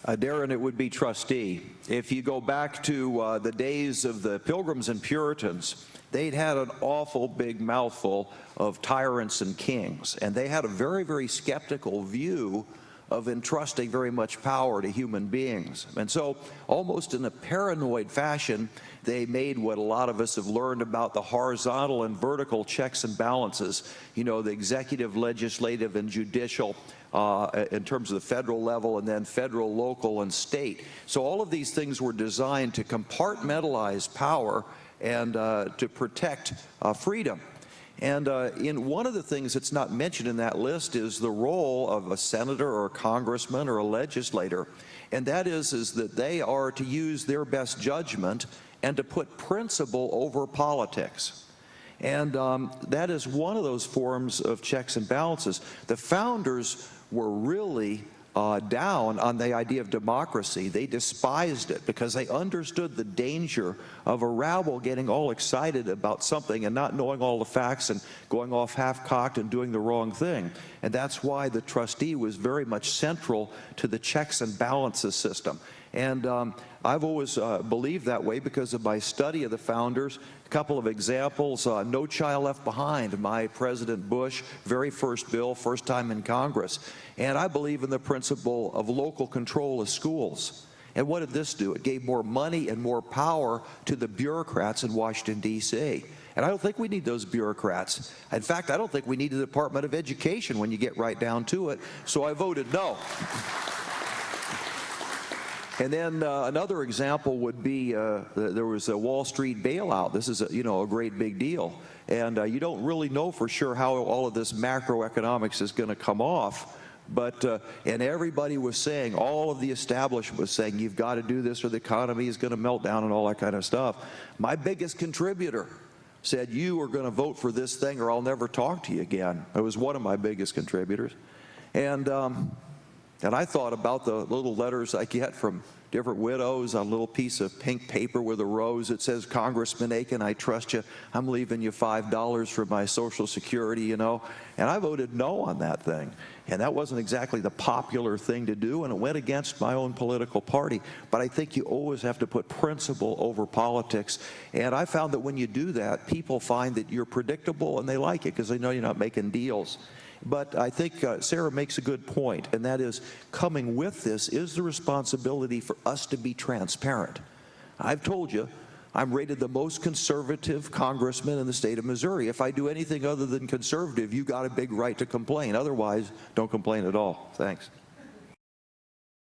Darren, it would be trustee. If you go back to the days of the Pilgrims and Puritans, they'd had an awful big mouthful of tyrants and kings, and they had a very, very skeptical view of entrusting very much power to human beings. And so, almost in a paranoid fashion, they made what a lot of us have learned about the horizontal and vertical checks and balances, you know, the executive, legislative, and judicial in terms of the federal level, and then federal, local, and state. So all of these things were designed to compartmentalize power and to protect freedom. And in one of the things that's not mentioned in that list is the role of a senator or a congressman or a legislator. And that is that they are to use their best judgment and to put principle over politics. And that is one of those forms of checks and balances. The founders were really down on the idea of democracy. They despised it because they understood the danger of a rabble getting all excited about something and not knowing all the facts and going off half-cocked and doing the wrong thing. And that's why the trustee was very much central to the checks and balances system. And I've always believed that way because of my study of the founders. A couple of examples, No Child Left Behind, my President Bush, very first bill, first time in Congress. And I believe in the principle of local control of schools. And what did this do? It gave more money and more power to the bureaucrats in Washington, D.C. And I don't think we need those bureaucrats. In fact, I don't think we need the Department of Education when you get right down to it. So I voted no. And then another example would be there was a Wall Street bailout. This is a great big deal. And you don't really know for sure how all of this macroeconomics is going to come off. But, and everybody was saying, all of the establishment was saying, you've got to do this or the economy is going to melt down and all that kind of stuff. My biggest contributor said, you are going to vote for this thing or I'll never talk to you again. It was one of my biggest contributors. And I thought about the little letters I get from different widows on a little piece of pink paper with a rose. It says, Congressman Akin, I trust you. I'm leaving you $5 for my Social Security, you know. And I voted no on that thing. And that wasn't exactly the popular thing to do, and it went against my own political party. But I think you always have to put principle over politics. And I found that when you do that, people find that you're predictable and they like it because they know you're not making deals. But I think Sarah makes a good point, and that is coming with this is the responsibility for us to be transparent. I've told you, I'm rated the most conservative congressman in the state of Missouri. If I do anything other than conservative, you got a big right to complain. Otherwise, don't complain at all. Thanks.